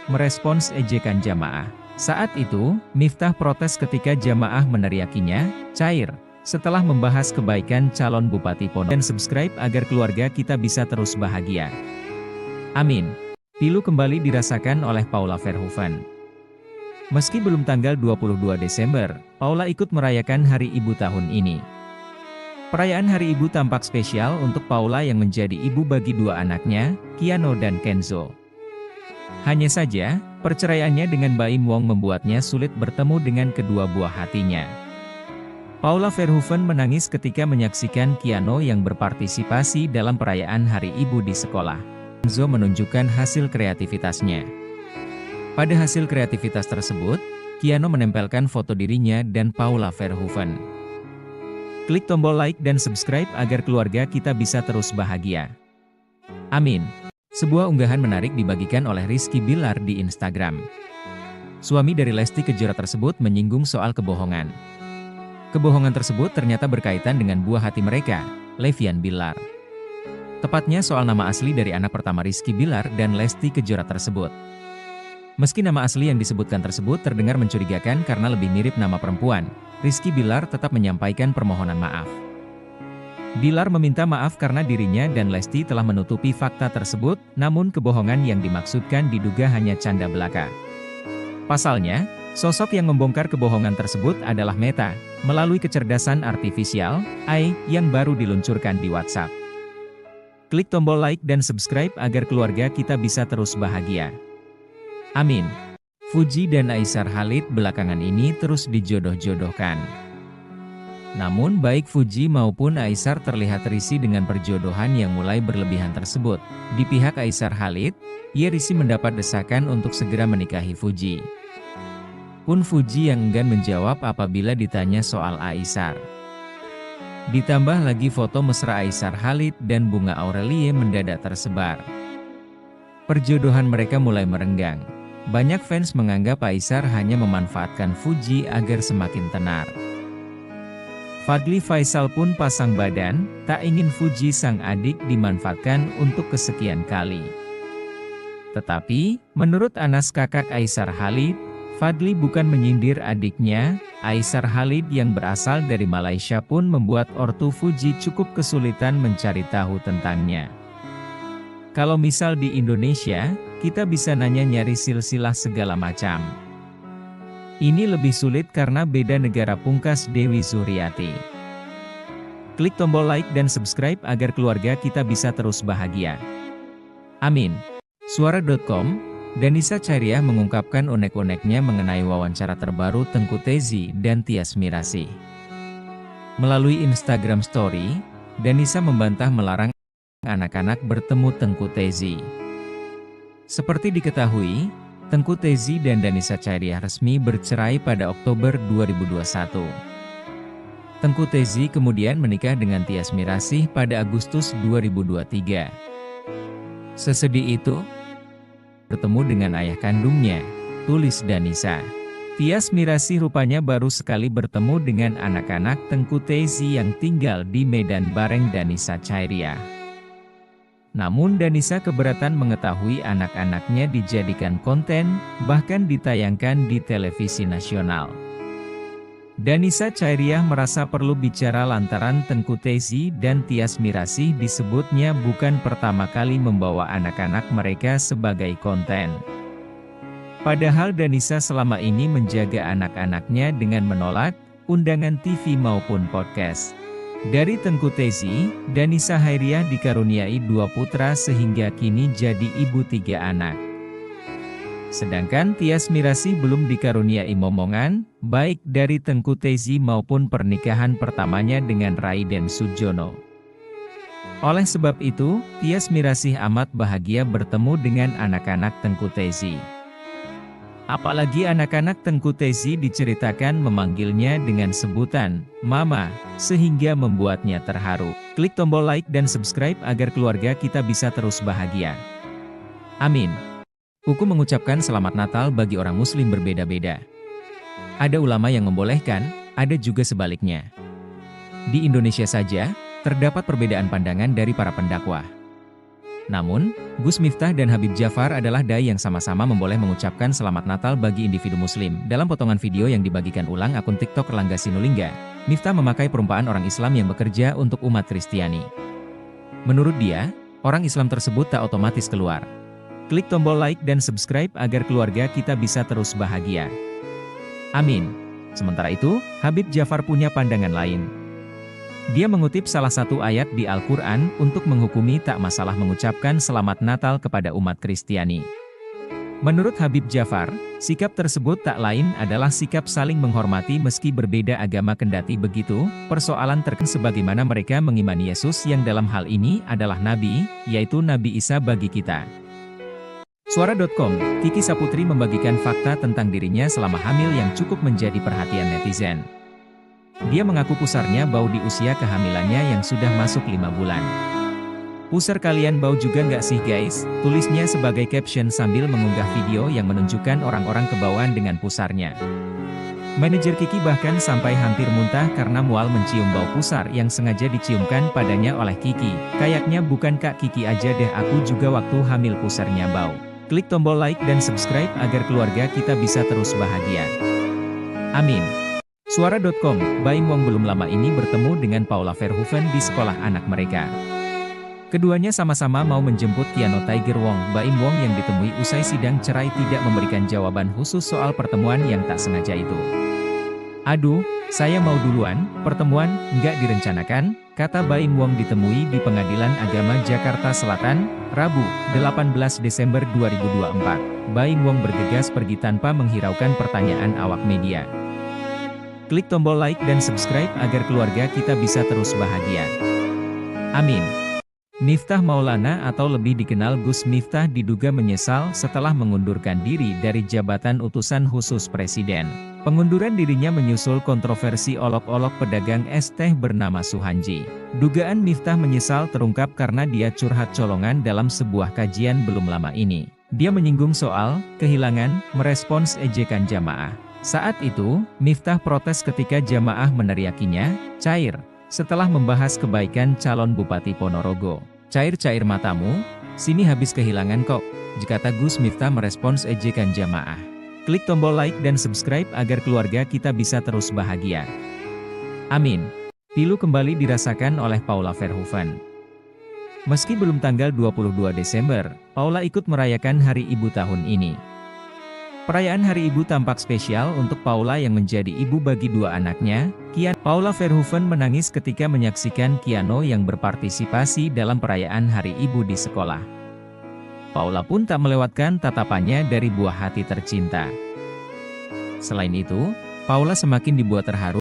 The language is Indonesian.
merespons ejekan jamaah. Saat itu, Miftah protes ketika jamaah meneriakinya, "Cair!" Setelah membahas kebaikan calon Bupati Ponorogo. Dan subscribe agar keluarga kita bisa terus bahagia. Amin. Pilu kembali dirasakan oleh Paula Verhoeven. Meski belum tanggal 22 Desember, Paula ikut merayakan Hari Ibu tahun ini. Perayaan Hari Ibu tampak spesial untuk Paula yang menjadi ibu bagi dua anaknya, Keanu dan Kenzo. Hanya saja, perceraiannya dengan Baim Wong membuatnya sulit bertemu dengan kedua buah hatinya. Paula Verhoeven menangis ketika menyaksikan Keanu yang berpartisipasi dalam perayaan Hari Ibu di sekolah. Kenzo menunjukkan hasil kreativitasnya. Pada hasil kreativitas tersebut, Keanu menempelkan foto dirinya dan Paula Verhoeven. Klik tombol like dan subscribe agar keluarga kita bisa terus bahagia. Amin. Sebuah unggahan menarik dibagikan oleh Rizky Bilar di Instagram. Suami dari Lesti Kejora tersebut menyinggung soal kebohongan. Kebohongan tersebut ternyata berkaitan dengan buah hati mereka, Levian Bilar. Tepatnya soal nama asli dari anak pertama Rizky Bilar dan Lesti Kejora tersebut. Meski nama asli yang disebutkan tersebut terdengar mencurigakan karena lebih mirip nama perempuan, Rizky Bilar tetap menyampaikan permohonan maaf. Bilar meminta maaf karena dirinya dan Lesti telah menutupi fakta tersebut, namun kebohongan yang dimaksudkan diduga hanya canda belaka. Pasalnya, sosok yang membongkar kebohongan tersebut adalah Meta, melalui kecerdasan artifisial, AI, yang baru diluncurkan di WhatsApp. Klik tombol like dan subscribe agar keluarga kita bisa terus bahagia. Amin. Fuji dan Aisar Khalid belakangan ini terus dijodoh-jodohkan. Namun baik Fuji maupun Aisar terlihat risih dengan perjodohan yang mulai berlebihan tersebut. Di pihak Aisar Khalid, ia risih mendapat desakan untuk segera menikahi Fuji. Pun Fuji yang enggan menjawab apabila ditanya soal Aisar. Ditambah lagi foto mesra Aisar Khalid dan Bunga Aurelie mendadak tersebar. Perjodohan mereka mulai merenggang. Banyak fans menganggap Aisar hanya memanfaatkan Fuji agar semakin tenar. Fadly Faisal pun pasang badan, tak ingin Fuji sang adik dimanfaatkan untuk kesekian kali. Tetapi, menurut Anas kakak Aisar Khalid, Fadly bukan menyindir adiknya. Aisar Khalid yang berasal dari Malaysia pun membuat ortu Fuji cukup kesulitan mencari tahu tentangnya. Kalau misal di Indonesia, kita bisa nanya nyari silsilah segala macam. Ini lebih sulit karena beda negara, pungkas Dewi Zuriati. Klik tombol like dan subscribe agar keluarga kita bisa terus bahagia. Amin. Suara.com, Danisa Cairiah mengungkapkan unek-uneknya mengenai wawancara terbaru Tengku Tezi dan Tyas Mirasih. Melalui Instagram Story, Danisa membantah melarang anak-anak bertemu Tengku Tezi. Seperti diketahui, Tengku Tezi dan Danisa Cairiah resmi bercerai pada Oktober 2021. Tengku Tezi kemudian menikah dengan Tyas Mirasih pada Agustus 2023. Sesedih itu, bertemu dengan ayah kandungnya, tulis Danisa. Tyas Mirasih rupanya baru sekali bertemu dengan anak-anak Tengku Tezi yang tinggal di Medan bareng Danisa Cairiah. Namun Danisa keberatan mengetahui anak-anaknya dijadikan konten, bahkan ditayangkan di televisi nasional. Danisa Cairiah merasa perlu bicara lantaran Tengku Tezi dan Tyas Mirasih disebutnya bukan pertama kali membawa anak-anak mereka sebagai konten. Padahal Danisa selama ini menjaga anak-anaknya dengan menolak undangan TV maupun podcast. Dari Tengku Tezi, Danisa Cairiah dikaruniai 2 putra sehingga kini jadi ibu 3 anak. Sedangkan Tyas Mirasih belum dikaruniai momongan, baik dari Tengku Tezi maupun pernikahan pertamanya dengan Raiden Sudjono. Oleh sebab itu, Tyas Mirasih amat bahagia bertemu dengan anak-anak Tengku Tezi. Apalagi anak-anak Tengku Tezi diceritakan memanggilnya dengan sebutan Mama, sehingga membuatnya terharu. Klik tombol like dan subscribe agar keluarga kita bisa terus bahagia. Amin. Hukum mengucapkan selamat Natal bagi orang Muslim berbeda-beda. Ada ulama yang membolehkan, ada juga sebaliknya. Di Indonesia saja, terdapat perbedaan pandangan dari para pendakwah. Namun, Gus Miftah dan Habib Jafar adalah dai yang sama-sama memboleh mengucapkan selamat Natal bagi individu muslim. Dalam potongan video yang dibagikan ulang akun TikTok Erlangga Sinulinga, Miftah memakai perumpamaan orang Islam yang bekerja untuk umat Kristiani. Menurut dia, orang Islam tersebut tak otomatis keluar. Klik tombol like dan subscribe agar keluarga kita bisa terus bahagia. Amin. Sementara itu, Habib Jafar punya pandangan lain. Dia mengutip salah satu ayat di Al-Quran untuk menghukumi tak masalah mengucapkan selamat Natal kepada umat Kristiani. Menurut Habib Jafar, sikap tersebut tak lain adalah sikap saling menghormati meski berbeda agama. Kendati begitu, persoalan sebagaimana mereka mengimani Yesus yang dalam hal ini adalah Nabi, yaitu Nabi Isa bagi kita. Suara.com, Kiki Saputri membagikan fakta tentang dirinya selama hamil yang cukup menjadi perhatian netizen. Dia mengaku pusarnya bau di usia kehamilannya yang sudah masuk 5 bulan. "Pusar kalian bau juga nggak sih guys?" tulisnya sebagai caption sambil mengunggah video yang menunjukkan orang-orang kebawaan dengan pusarnya. Manajer Kiki bahkan sampai hampir muntah karena mual mencium bau pusar yang sengaja diciumkan padanya oleh Kiki. "Kayaknya bukan Kak Kiki aja deh, aku juga waktu hamil pusarnya bau." Klik tombol like dan subscribe agar keluarga kita bisa terus bahagia. Amin. Suara.com, Baim Wong belum lama ini bertemu dengan Paula Verhoeven di sekolah anak mereka. Keduanya sama-sama mau menjemput Keanu Tiger Wong. Baim Wong yang ditemui usai sidang cerai tidak memberikan jawaban khusus soal pertemuan yang tak sengaja itu. "Aduh, saya mau duluan, pertemuan nggak direncanakan," kata Baim Wong ditemui di Pengadilan Agama Jakarta Selatan, Rabu, 18 Desember 2024. Baim Wong bergegas pergi tanpa menghiraukan pertanyaan awak media. Klik tombol like dan subscribe agar keluarga kita bisa terus bahagia. Amin. Miftah Maulana atau lebih dikenal Gus Miftah diduga menyesal setelah mengundurkan diri dari jabatan utusan khusus Presiden. Pengunduran dirinya menyusul kontroversi olok-olok pedagang es teh bernama Suhanji. Dugaan Miftah menyesal terungkap karena dia curhat colongan dalam sebuah kajian belum lama ini. Dia menyinggung soal kehilangan, merespons ejekan jamaah. Saat itu, Miftah protes ketika jamaah meneriakinya, "Cair," setelah membahas kebaikan calon Bupati Ponorogo. "Cair-cair matamu, sini habis kehilangan kok," kata Gus Miftah merespons ejekan jamaah. Klik tombol like dan subscribe agar keluarga kita bisa terus bahagia. Amin. Pilu kembali dirasakan oleh Paula Verhoeven. Meski belum tanggal 22 Desember, Paula ikut merayakan Hari Ibu tahun ini. Perayaan Hari Ibu tampak spesial untuk Paula yang menjadi ibu bagi 2 anaknya, Keanu. Paula Verhoeven menangis ketika menyaksikan Keanu yang berpartisipasi dalam perayaan Hari Ibu di sekolah. Paula pun tak melewatkan tatapannya dari buah hati tercinta. Selain itu, Paula semakin dibuat terharu